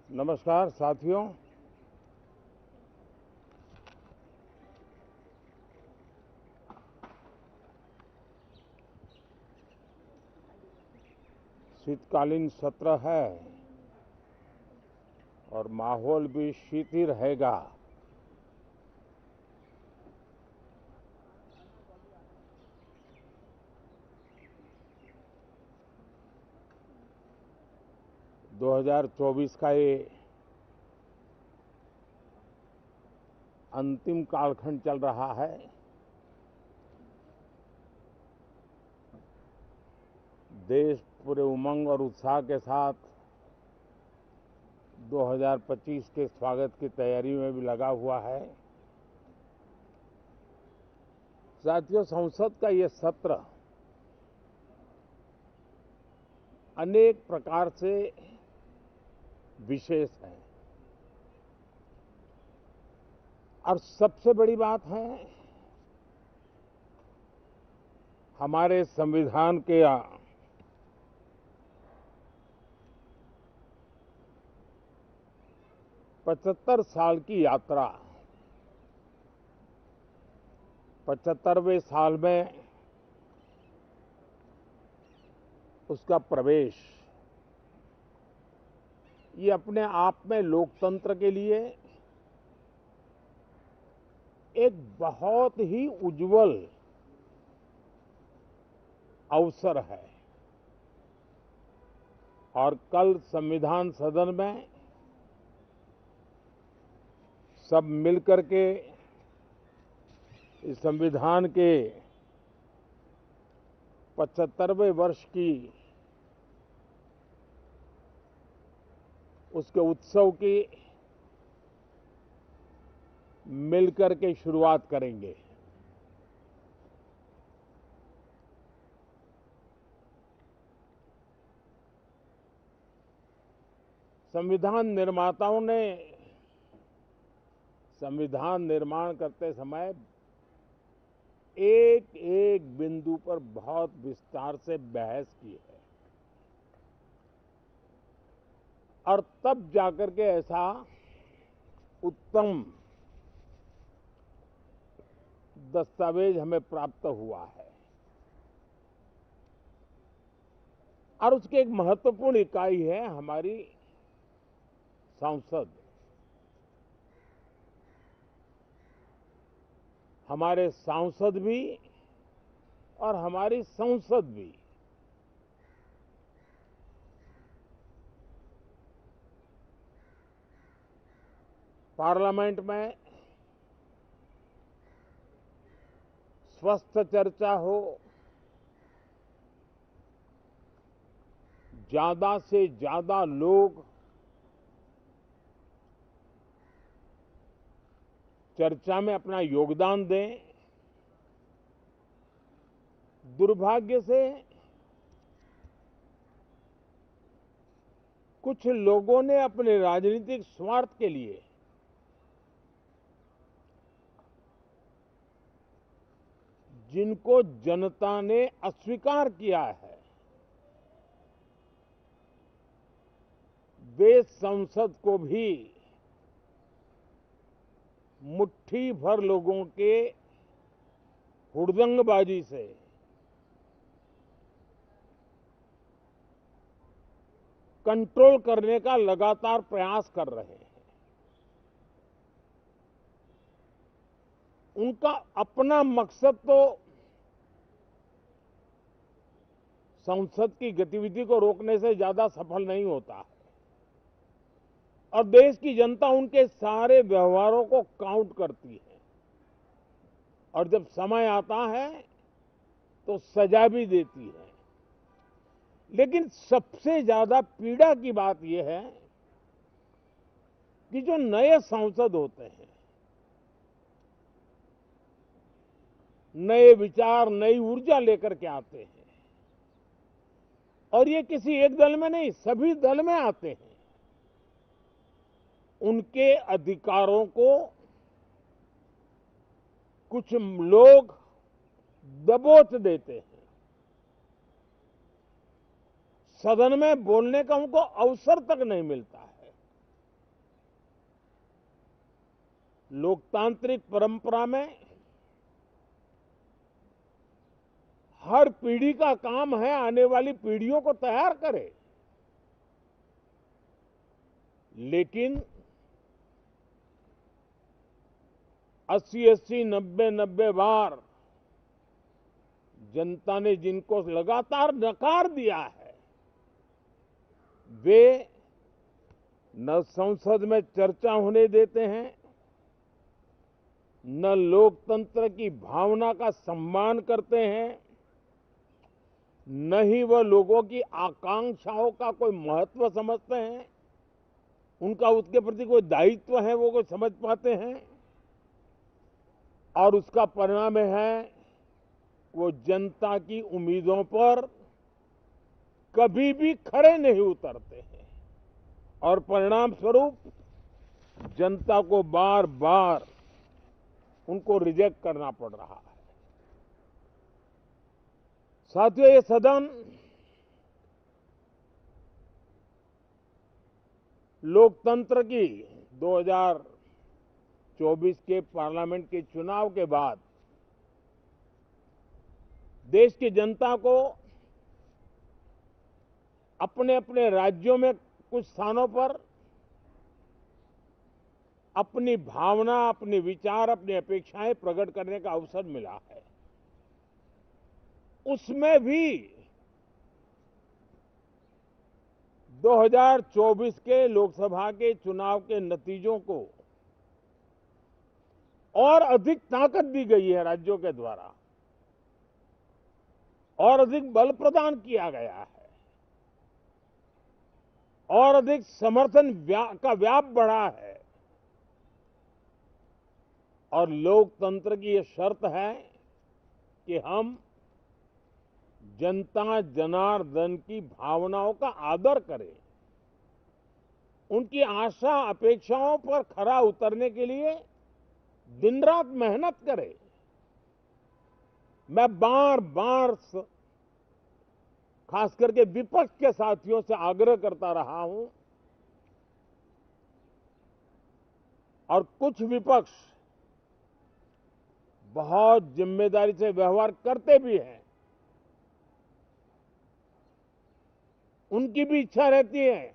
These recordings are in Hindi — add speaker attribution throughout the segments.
Speaker 1: नमस्कार साथियों। शीतकालीन सत्र है और माहौल भी शीत ही रहेगा। दो 2024 का ये अंतिम कालखंड चल रहा है। देश पूरे उमंग और उत्साह के साथ 2025 के स्वागत की तैयारी में भी लगा हुआ है। साथियों, संसद का ये सत्र अनेक प्रकार से विशेष है और सबसे बड़ी बात है हमारे संविधान के 75 साल की यात्रा। 75वें साल में उसका प्रवेश, ये अपने आप में लोकतंत्र के लिए एक बहुत ही उज्जवल अवसर है। और कल संविधान सदन में सब मिलकर के इस संविधान के 75वें वर्ष की उसके उत्सव की मिलकर के शुरुआत करेंगे। संविधान निर्माताओं ने संविधान निर्माण करते समय एक एक बिंदु पर बहुत विस्तार से बहस की है और तब जाकर के ऐसा उत्तम दस्तावेज हमें प्राप्त हुआ है। और उसकी एक महत्वपूर्ण इकाई है हमारी संसद। हमारे सांसद भी और हमारी संसद भी पार्लियामेंट में स्वस्थ चर्चा हो, ज्यादा से ज्यादा लोग चर्चा में अपना योगदान दें। दुर्भाग्य से कुछ लोगों ने अपने राजनीतिक स्वार्थ के लिए जिनको जनता ने अस्वीकार किया है, वे संसद को भी मुट्ठी भर लोगों के हुड़दंगबाजी से कंट्रोल करने का लगातार प्रयास कर रहे हैं। उनका अपना मकसद तो संसद की गतिविधि को रोकने से ज्यादा सफल नहीं होता है और देश की जनता उनके सारे व्यवहारों को काउंट करती है और जब समय आता है तो सजा भी देती है। लेकिन सबसे ज्यादा पीड़ा की बात यह है कि जो नए सांसद होते हैं, नए विचार, नई ऊर्जा लेकर के आते हैं और ये किसी एक दल में नहीं, सभी दल में आते हैं। उनके अधिकारों को कुछ लोग दबोच देते हैं। सदन में बोलने का उनको अवसर तक नहीं मिलता है। लोकतांत्रिक परंपरा में हर पीढ़ी का काम है आने वाली पीढ़ियों को तैयार करे, लेकिन 80-80, 90-90 बार जनता ने जिनको लगातार नकार दिया है, वे न संसद में चर्चा होने देते हैं, न लोकतंत्र की भावना का सम्मान करते हैं, न ही वह लोगों की आकांक्षाओं का कोई महत्व समझते हैं, उनका उसके प्रति कोई दायित्व है वो कोई समझ पाते हैं। और उसका परिणाम है वो जनता की उम्मीदों पर कभी भी खरे नहीं उतरते हैं और परिणाम स्वरूप जनता को बार बार उनको रिजेक्ट करना पड़ रहा है। साथियों, ये सदन लोकतंत्र की 2024 के पार्लियामेंट के चुनाव के बाद देश की जनता को अपने अपने राज्यों में कुछ स्थानों पर अपनी भावना, अपने विचार, अपनी अपेक्षाएं प्रकट करने का अवसर मिला है। उसमें भी 2024 के लोकसभा के चुनाव के नतीजों को और अधिक ताकत दी गई है राज्यों के द्वारा, और अधिक बल प्रदान किया गया है, और अधिक समर्थन का व्याप बढ़ा है। और लोकतंत्र की यह शर्त है कि हम जनता जनार्दन की भावनाओं का आदर करें, उनकी आशा अपेक्षाओं पर खरा उतरने के लिए दिन रात मेहनत करें। मैं बार बार खास करके विपक्ष के साथियों से आग्रह करता रहा हूं, और कुछ विपक्ष बहुत जिम्मेदारी से व्यवहार करते भी हैं। उनकी भी इच्छा रहती है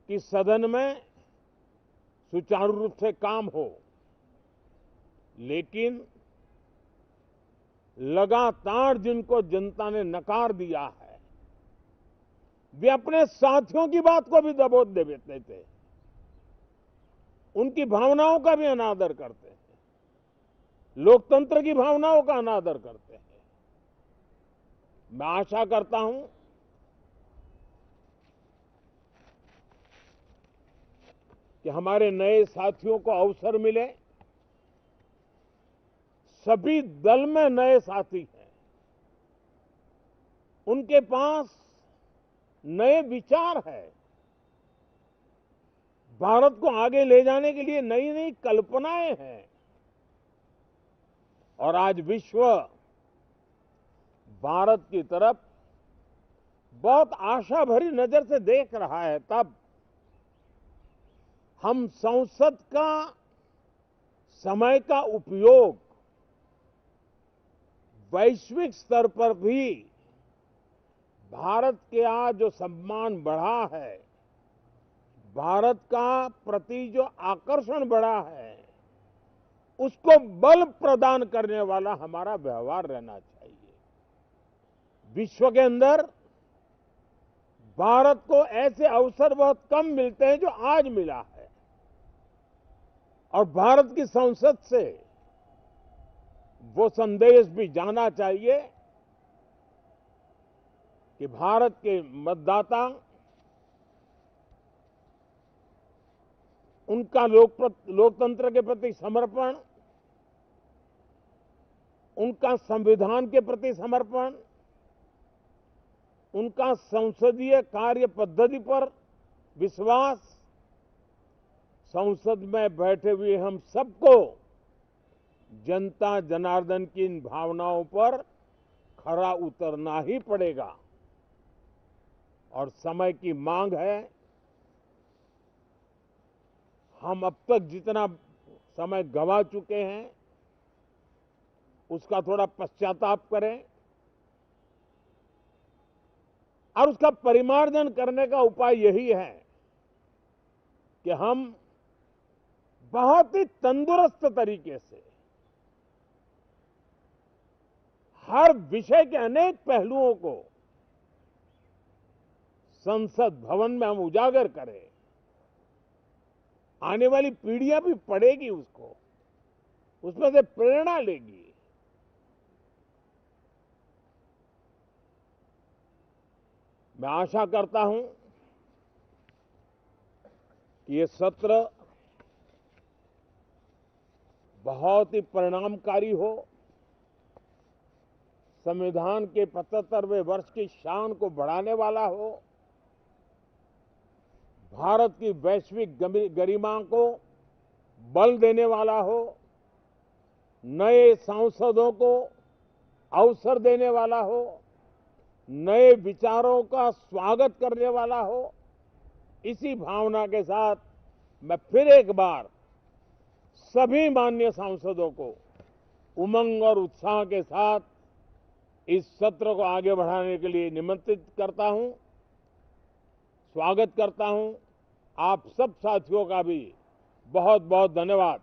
Speaker 1: कि सदन में सुचारू रूप से काम हो, लेकिन लगातार जिनको जनता ने नकार दिया है, वे अपने साथियों की बात को भी दबोच देते थे, उनकी भावनाओं का भी अनादर करते हैं, लोकतंत्र की भावनाओं का अनादर करते हैं। मैं आशा करता हूं कि हमारे नए साथियों को अवसर मिले। सभी दल में नए साथी हैं, उनके पास नए विचार है, भारत को आगे ले जाने के लिए नई नई कल्पनाएं हैं। और आज विश्व भारत की तरफ बहुत आशा भरी नजर से देख रहा है, तब हम संसद का समय का उपयोग वैश्विक स्तर पर भी भारत के आज जो सम्मान बढ़ा है, भारत का प्रति जो आकर्षण बढ़ा है, उसको बल प्रदान करने वाला हमारा व्यवहार रहना चाहिए। विश्व के अंदर भारत को ऐसे अवसर बहुत कम मिलते हैं जो आज मिला है, और भारत की संसद से वो संदेश भी जाना चाहिए कि भारत के मतदाता उनका लोकतंत्र के प्रति समर्पण, उनका संविधान के प्रति समर्पण, उनका संसदीय कार्य पद्धति पर विश्वास, संसद में बैठे हुए हम सबको जनता जनार्दन की इन भावनाओं पर खरा उतरना ही पड़ेगा। और समय की मांग है, हम अब तक जितना समय गंवा चुके हैं उसका थोड़ा पश्चाताप करें और उसका परिमार्जन करने का उपाय यही है कि हम बहुत ही तंदुरुस्त तरीके से हर विषय के अनेक पहलुओं को संसद भवन में हम उजागर करें। आने वाली पीढ़ियां भी पढ़ेगी उसको, उसमें से प्रेरणा लेगी। मैं आशा करता हूं कि ये सत्र बहुत ही परिणामकारी हो, संविधान के 75वें वर्ष की शान को बढ़ाने वाला हो, भारत की वैश्विक गरिमा को बल देने वाला हो, नए सांसदों को अवसर देने वाला हो, नए विचारों का स्वागत करने वाला हो। इसी भावना के साथ मैं फिर एक बार सभी माननीय सांसदों को उमंग और उत्साह के साथ इस सत्र को आगे बढ़ाने के लिए निमंत्रित करता हूं, स्वागत करता हूं। आप सब साथियों का भी बहुत बहुत धन्यवाद।